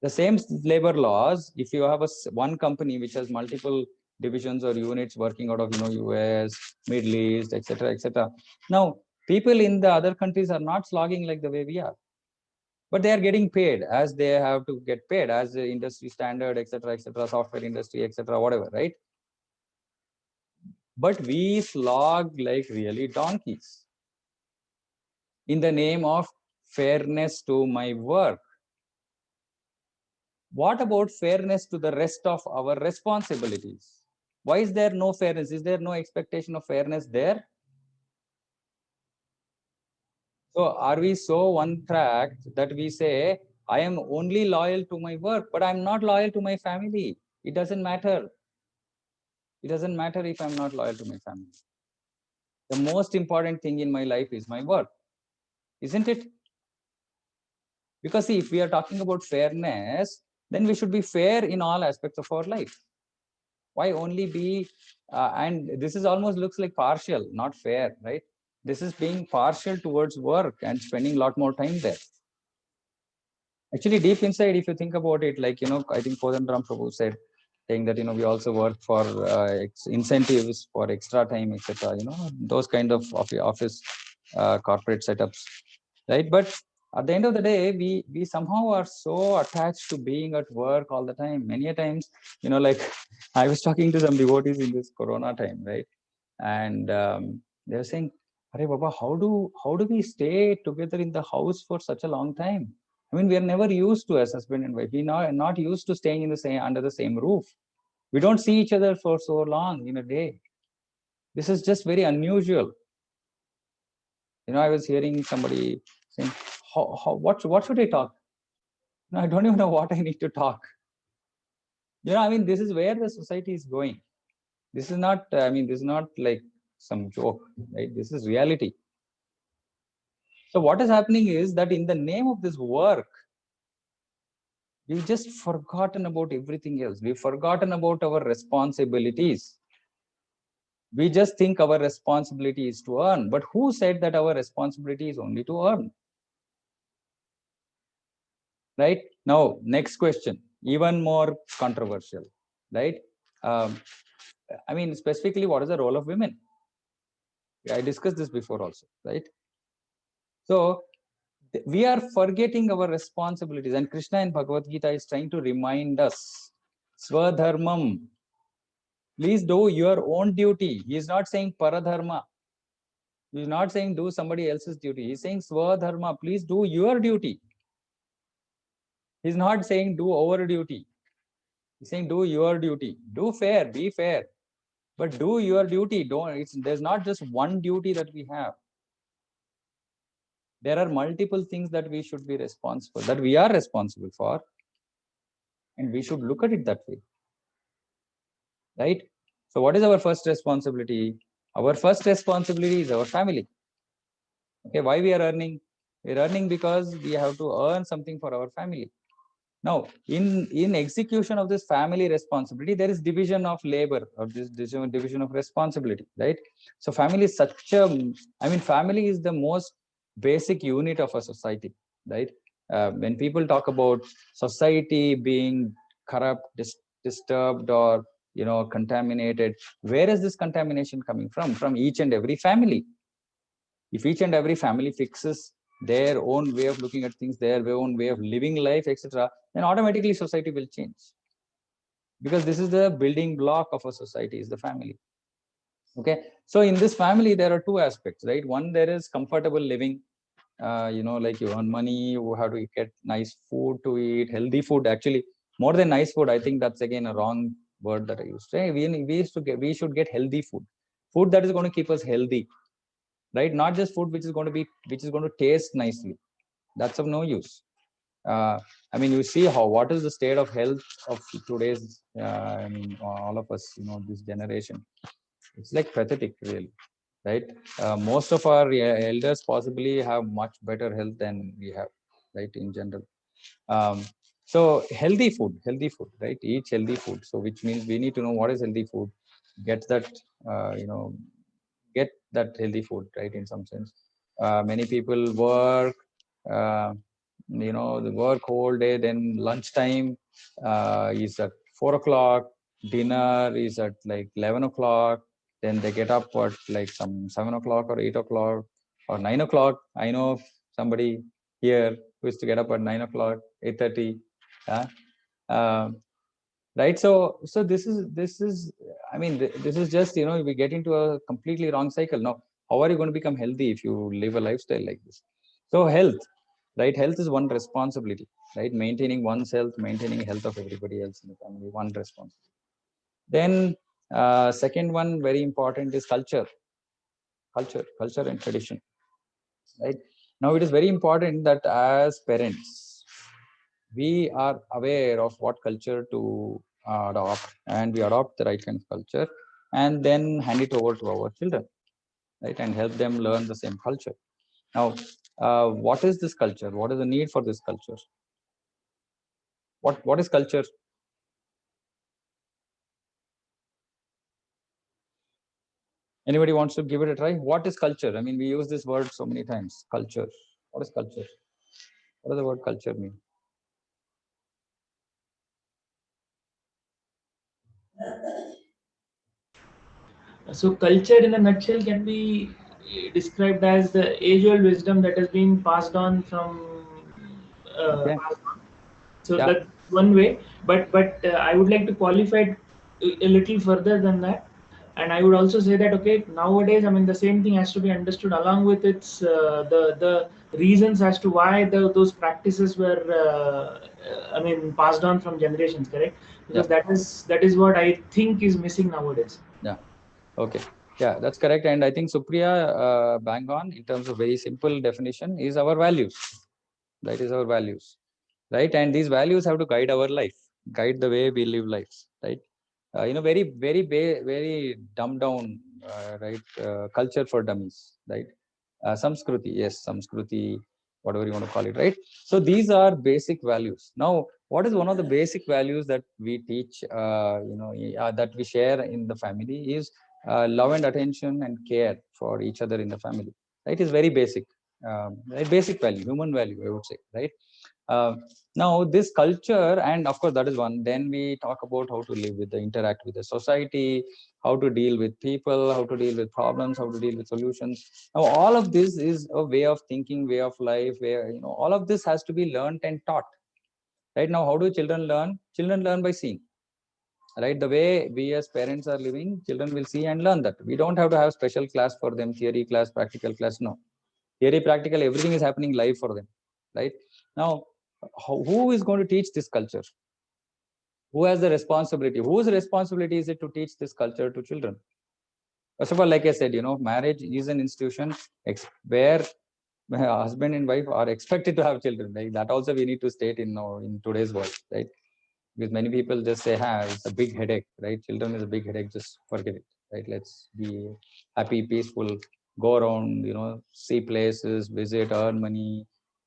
The same labor laws, if you have one company which has multiple divisions or units working out of US, Middle East, etc., etc. Now, people in the other countries are not slogging like the way we are, but they are getting paid as they have to get paid as the industry standard, etc., etc., software industry, etc., whatever, right? But we slog like really donkeys in the name of fairness to my work. What about fairness to the rest of our responsibilities? Why is there no fairness? Is there no expectation of fairness there? So are we so one-tracked that we say, I am only loyal to my work, but I'm not loyal to my family? It doesn't matter. It doesn't matter if I'm not loyal to my family. The most important thing in my life is my work, isn't it? Because see, if we are talking about fairness, then we should be fair in all aspects of our life. Why only be, and this is almost looks like partial, not fair, right? This is being partial towards work and spending a lot more time there. Actually, deep inside, if you think about it, like, I think Kodandaram Prabhu said, saying that, we also work for incentives for extra time, etc., those kind of office corporate setups, right? But at the end of the day, we somehow are so attached to being at work all the time. Many a times, like I was talking to some devotees in this Corona time, right? And they were saying, "Arey Baba, how do we stay together in the house for such a long time? I mean, we are never used to as husband and wife. We are not used to staying in the same under the same roof. We don't see each other for so long in a day. This is just very unusual." I was hearing somebody saying, what should I talk? No, I don't even know what I need to talk. I mean, this is where the society is going. This is not, this is not like some joke, right? This is reality. So what is happening is that in the name of this work, we've just forgotten about everything else. We've forgotten about our responsibilities. We just think our responsibility is to earn. But who said that our responsibility is only to earn? Right? Now, next question, even more controversial, right? I mean, specifically, what is the role of women? I discussed this before also, right? So we are forgetting our responsibilities, and Krishna in Bhagavad Gita is trying to remind us, Swadharmam, please do your own duty. He is not saying Paradharma. He's not saying do somebody else's duty. He's saying Swadharma, please do your duty. He's not saying do our duty. He's saying do your duty. Do fair, be fair. But do your duty. There's not just one duty that we have. There are multiple things that we should be responsible, that we are responsible for. And we should look at it that way. Right? So what is our first responsibility? Our first responsibility is our family. Okay, why we are earning? We're earning because we have to earn something for our family. Now, in execution of this family responsibility, there is division of labor, or this division of responsibility, right? So family is such a, family is the most basic unit of a society, right? When people talk about society being corrupt, disturbed, or contaminated, where is this contamination coming from? From each and every family. If each and every family fixes their own way of looking at things, their own way of living life, etc., then automatically society will change. Because this is the building block of a society, is the family. Okay, so in this family, there are two aspects, right? One, there is comfortable living. Like you earn money, you have to get nice food to eat, healthy food. Actually, more than nice food, I think that's again a wrong word that I used. We should get healthy food that is going to keep us healthy. Right, not just food which is going to taste nicely. That's of no use. You see what is the state of health of today's all of us, this generation. It's like pathetic, really. Right, most of our elders possibly have much better health than we have, right, in general. So healthy food, right? Eat healthy food. So which means we need to know what is healthy food, get that get that healthy food, right? In some sense, many people work, they work whole day. Then lunchtime is at 4 o'clock. Dinner is at like 11 o'clock. Then they get up at like some 7 o'clock or 8 o'clock or 9 o'clock. I know somebody here who is to get up at 9 o'clock, 8:30. Right, so this is this is just, we get into a completely wrong cycle. Now, how are you going to become healthy if you live a lifestyle like this? So health, right? Health is one responsibility, right? Maintaining one's health, maintaining health of everybody else in the family, one responsibility. Then second one, very important, is culture and tradition, right? Now, it is very important that as parents, we are aware of what culture to adopt, and we adopt the right kind of culture and then hand it over to our children, right, and help them learn the same culture. Now, what is this culture? What is the need for this culture? What is culture? Anybody wants to give it a try? What is culture? We use this word so many times. Culture. What is culture? What does the word culture mean? So culture in a nutshell can be described as the age-old wisdom that has been passed on from Okay. So Yeah. that's one way, but I would like to qualify it a little further than that, and I would also say that, okay, nowadays, the same thing has to be understood along with its the reasons as to why those practices were passed on from generations, correct? Because that is what I think is missing nowadays. Yeah. Okay. Yeah, that's correct. And I think Supriya bang on in terms of very simple definition is our values. That is our values, right? And these values have to guide our life, guide the way we live lives, right? Very dumbed down, right? Culture for dummies, right? Samskruti, yes, Samskruti, whatever you want to call it, right? So these are basic values. Now, what is one of the basic values that we teach, that we share in the family is love and attention and care for each other in the family, right? Is very basic, right? Basic value, human value, I would say, right? Now, this culture, and of course, that is one. Then we talk about how to live with interact with the society, how to deal with people, how to deal with problems, how to deal with solutions. Now, all of this is a way of thinking, way of life, where all of this has to be learned and taught. Right now, how do children learn? Children learn by seeing. right? The way we as parents are living, children will see and learn that. We don't have to have special class for them, theory class, practical class. No, theory, practical, everything is happening live for them, right? Now, who is going to teach this culture? Who has the responsibility? Whose responsibility is it to teach this culture to children? First of all, like I said, marriage is an institution where husband and wife are expected to have children. Right? That also we need to state in today's world, right? Because many people just say, it's a big headache, right? Children is a big headache, just forget it, right? Let's be happy, peaceful, go around, see places, visit, earn money,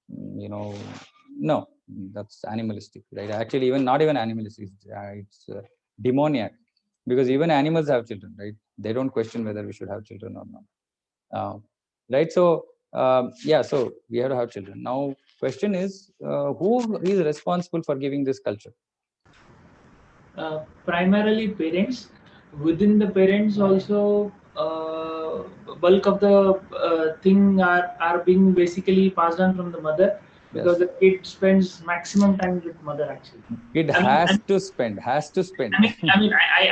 no, that's animalistic, right? Actually, not even animalistic, it's demoniac, because even animals have children, right? They don't question whether we should have children or not, right? So, so we have to have children. Now, question is, who is responsible for giving this culture? Primarily parents. Within the parents also, bulk of the thing are being basically passed on from the mother, because the kid spends maximum time with mother actually. It has to spend. I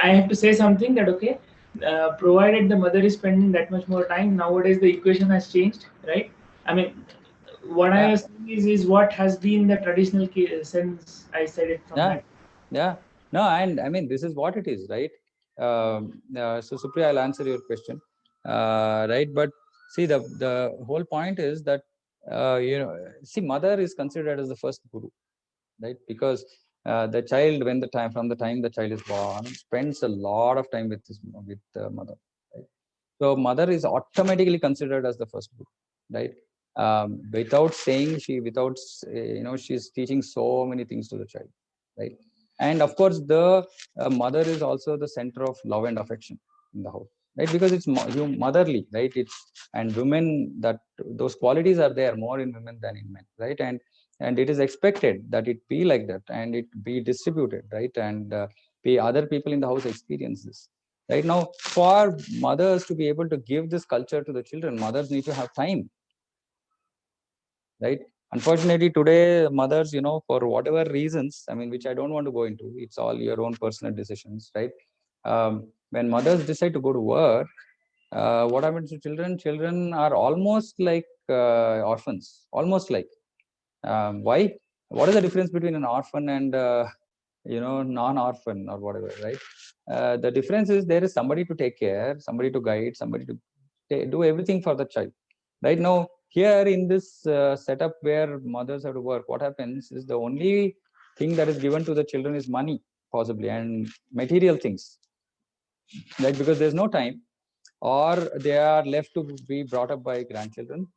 have to say something that, okay, provided the mother is spending that much more time, nowadays the equation has changed, right? I mean, what I was saying is what has been the traditional sense. I said it from that. Yeah. No, and I mean, this is what it is, right? So Supriya, I'll answer your question, right? But see, the whole point is that mother is considered as the first guru, right? Because the child, from the time the child is born, spends a lot of time with the mother, right? So mother is automatically considered as the first guru, right? Without saying, she's teaching so many things to the child, right? And of course, the mother is also the center of love and affection in the house, right? Because it's motherly, right? And women, those qualities are there more in women than in men, right? And it is expected that it be like that, and it be distributed, right? And other people in the house experience this. Right now, for mothers to be able to give this culture to the children, mothers need to have time, right? Unfortunately, today, mothers, for whatever reasons, which I don't want to go into, it's all your own personal decisions, right? When mothers decide to go to work, what happens to children? Children are almost like orphans, almost like. Why? What is the difference between an orphan and non-orphan or whatever, right? The difference is there is somebody to take care, somebody to guide, somebody to do everything for the child. Right now, here in this setup where mothers have to work, what happens is the only thing that is given to the children is money, possibly, and material things, right? Because there's no time, or they are left to be brought up by grandchildren.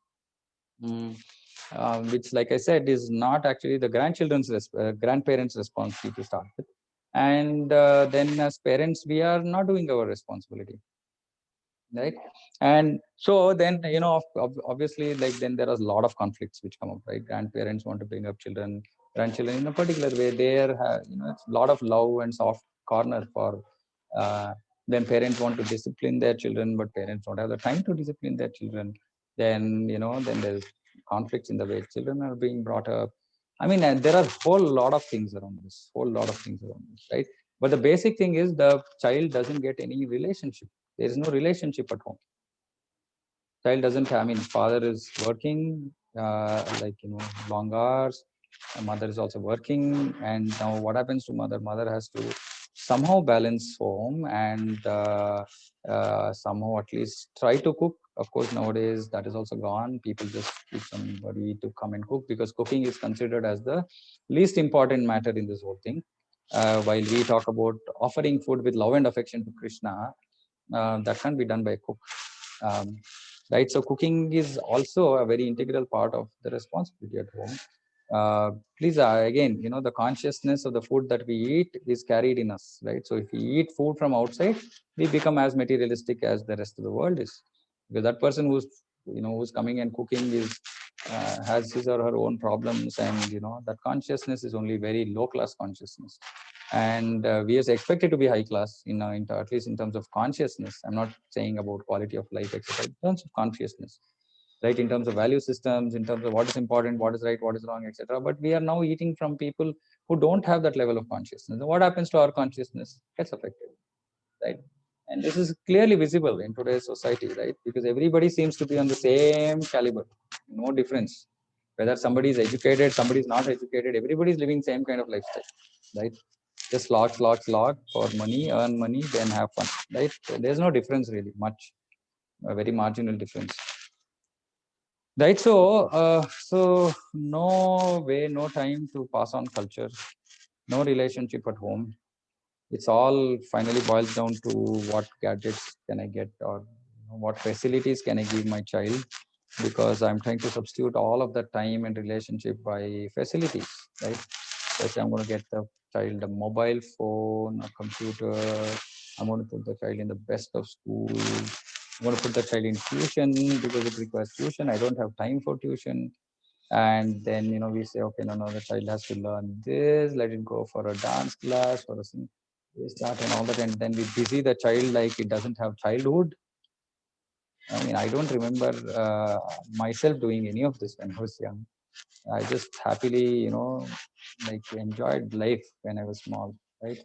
Which, like I said, is not actually the grandparents' responsibility to start with. And then as parents, we are not doing our responsibility, right? And so then, obviously, like then there are a lot of conflicts which come up, right? Grandparents want to bring up grandchildren in a particular way. There, it's a lot of love and soft corner for then parents want to discipline their children, but parents don't have the time to discipline their children. Then, then there's conflicts in the way children are being brought up. There are a whole lot of things around this, right? But the basic thing is the child doesn't get any relationship. There is no relationship at home. Child doesn't have, father is working, long hours. Mother is also working. And now what happens to mother? Mother has to somehow balance home and somehow at least try to cook. Of course, nowadays that is also gone. People just keep somebody to come and cook, because cooking is considered as the least important matter in this whole thing. While we talk about offering food with love and affection to Krishna, that can't be done by a cook. Right? So cooking is also a very integral part of the responsibility at home. Please, again, the consciousness of the food that we eat is carried in us, right? So if we eat food from outside, we become as materialistic as the rest of the world is, because that person who's coming and cooking has his or her own problems, and that consciousness is only very low class consciousness. And we are expected to be high class at least in terms of consciousness. I'm not saying about quality of life, etc. In terms of consciousness, right? In terms of value systems, in terms of what is important, what is right, what is wrong, etc. But we are now eating from people who don't have that level of consciousness. And what happens to our consciousness? Gets affected, right? And this is clearly visible in today's society, right? Because everybody seems to be on the same caliber, no difference. Whether somebody is educated, somebody is not educated, everybody is living same kind of lifestyle, right? Just slog for money, earn money, then have fun, right? There's no difference really, much, a very marginal difference. Right, so no way, no time to pass on culture, no relationship at home. It's all finally boils down to what gadgets can I get, or what facilities can I give my child, because I'm trying to substitute all of that time and relationship by facilities, right? So I'm going to get the child a mobile phone, a computer. I'm going to put the child in the best of school. I'm going to put the child in tuition because it requires tuition. I don't have time for tuition. And then, we say, okay, no, the child has to learn this, let it go for a dance class, for a sing, start and all that. And then we busy the child like it doesn't have childhood. I mean, I don't remember myself doing any of this when I was young. I just happily, like enjoyed life when I was small, right?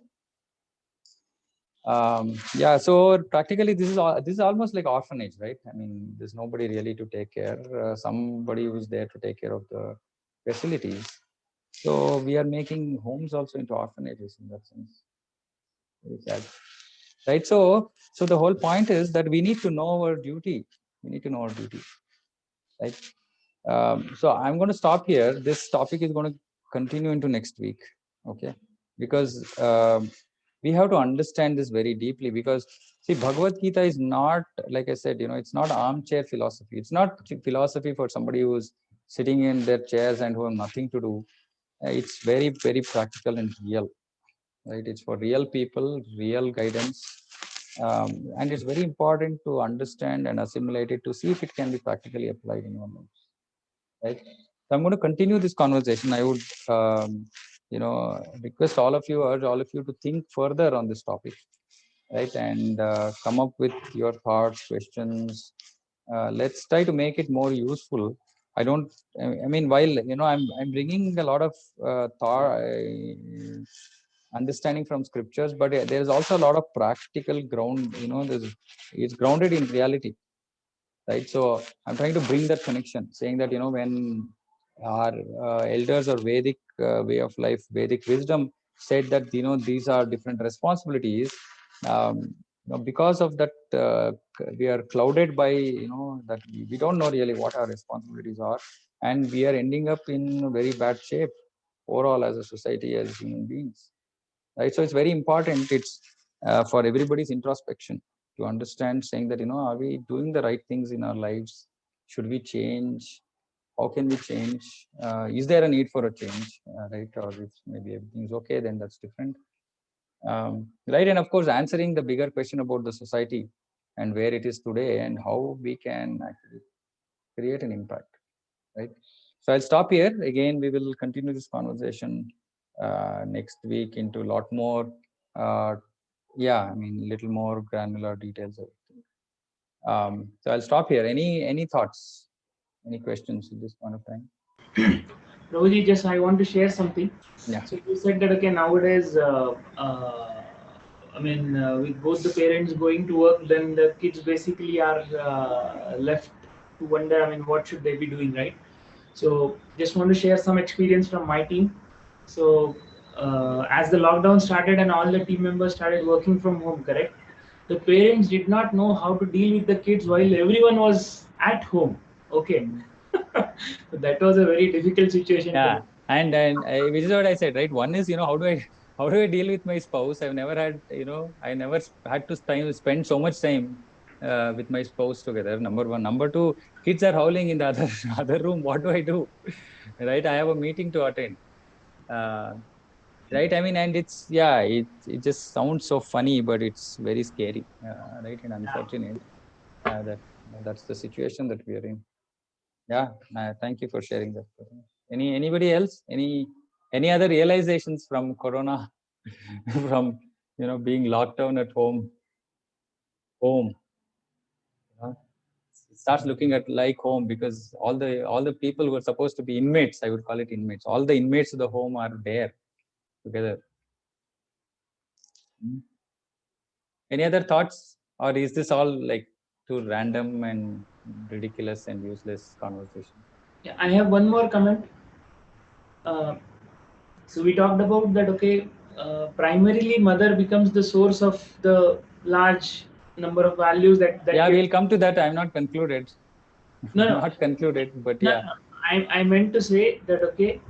Yeah, so practically this is almost like orphanage, right? I mean, there's nobody really to take care. Somebody who's there to take care of the facilities. So we are making homes also into orphanages in that sense. Very sad, right? So the whole point is that we need to know our duty. We need to know our duty, right? So I'm going to stop here. This topic is going to continue into next week, okay? Because we have to understand this very deeply, because see, Bhagavad Gita is not, like I said, it's not armchair philosophy. It's not philosophy for somebody who's sitting in their chairs and who have nothing to do. It's very, very practical and real, right? It's for real people, real guidance. And it's very important to understand and assimilate it to see if it can be practically applied in your lives, right? So I'm going to continue this conversation. I would, request all of you, urge all of you to think further on this topic, right? And come up with your thoughts, questions. Let's try to make it more useful. I mean, while, I'm bringing a lot of thought, understanding from scriptures, but there's also a lot of practical ground, it's grounded in reality, right? So I'm trying to bring that connection, saying that, when our elders or Vedic way of life, Vedic wisdom said that, these are different responsibilities. Because of that, we are clouded by, that we don't know really what our responsibilities are. And we are ending up in very bad shape overall as a society, as human beings, right? So it's very important. It's for everybody's introspection to understand, saying that, are we doing the right things in our lives? Should we change? How can we change? Is there a need for a change, right? Or if maybe everything's okay, then that's different, right? And of course, answering the bigger question about the society and where it is today and how we can actually create an impact, right? So I'll stop here. Again, we will continue this conversation next week into a lot more, yeah, I mean, little more granular details. So I'll stop here. Any thoughts, any questions at this point of time? Prabhuji, just I want to share something. Yeah. So you said that, okay, nowadays, I mean, with both the parents going to work, then the kids basically are left to wonder, I mean, what should they be doing, right? So just want to share some experience from my team. So as the lockdown started and all the team members started working from home, correct? The parents did not know how to deal with the kids while everyone was at home. Okay. So that was a very difficult situation. Yeah, and which is what I said, right? One is, how do I deal with my spouse? I've never had, I never had to spend so much time with my spouse together. Number one. Number two, kids are howling in the other other room. What do I do? Right? I have a meeting to attend. Right? I mean, and it's, yeah, it just sounds so funny, but it's very scary, right? And unfortunate that's the situation that we are in. Yeah, thank you for sharing that. Anybody else? Any other realizations from Corona, from being locked down at home? It starts looking at like home, because all the people who are supposed to be inmates, I would call it inmates. All the inmates of the home are there. together. Any other thoughts, or is this all like too random and ridiculous and useless conversation? Yeah, I have one more comment. So we talked about that. Okay, primarily mother becomes the source of the large number of values that Yeah, get- we'll come to that. I'm not concluded. No, no. Not concluded, but No, yeah. no. I meant to say that, okay,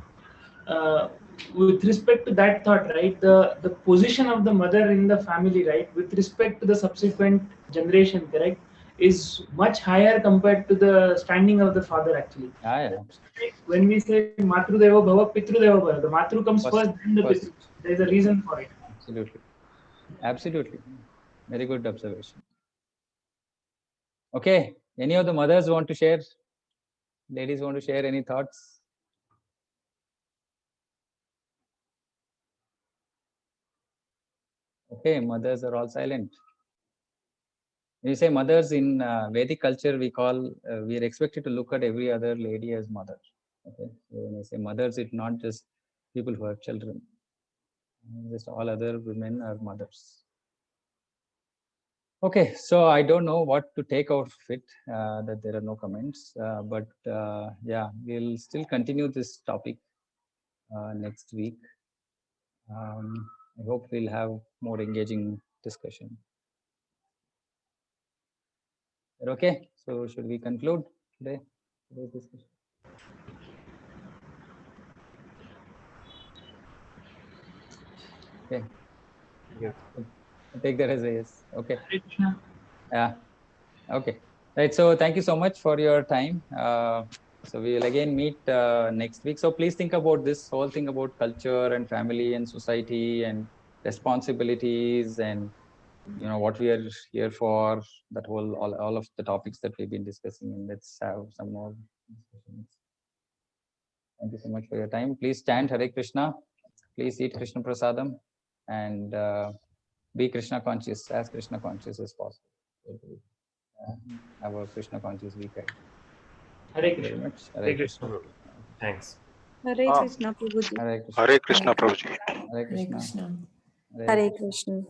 with respect to that thought, right, the position of the mother in the family, right, with respect to the subsequent generation, correct, is much higher compared to the standing of the father, actually. Yeah. When we say Matru Deva Bhava, Pitru Deva Bhava, the Matru comes first, then the first. Pitru. There is a reason for it. Absolutely. Very good observation. Okay. Any of the mothers want to share? Ladies want to share any thoughts? Okay, mothers are all silent. When you say mothers in Vedic culture, we are expected to look at every other lady as mother. Okay, so when I say mothers, it's not just people who have children. Just all other women are mothers. Okay, so I don't know what to take out of it, that there are no comments, but yeah, we'll still continue this topic next week. I hope we'll have more engaging discussion. Okay, so should we conclude today's discussion? Okay, good. I'll take that as a yes. Okay. Yeah. Okay. Right. So thank you so much for your time. So we will again meet next week. So please think about this whole thing about culture and family and society and responsibilities and what we are here for. That whole all of the topics that we've been discussing, and let's have some more discussions. Thank you so much for your time. Please stand Hare Krishna. Please eat Krishna Prasadam and be Krishna conscious, as Krishna conscious as possible. Have a Krishna conscious week. Hare Very Krishna. much. Hare Krishna. Thanks. Hare Krishna, Prabhuji. Hare Krishna. Hare Krishna, Prabhuji. Hare Hare Krishna. Krishna. Hare Hare Krishna.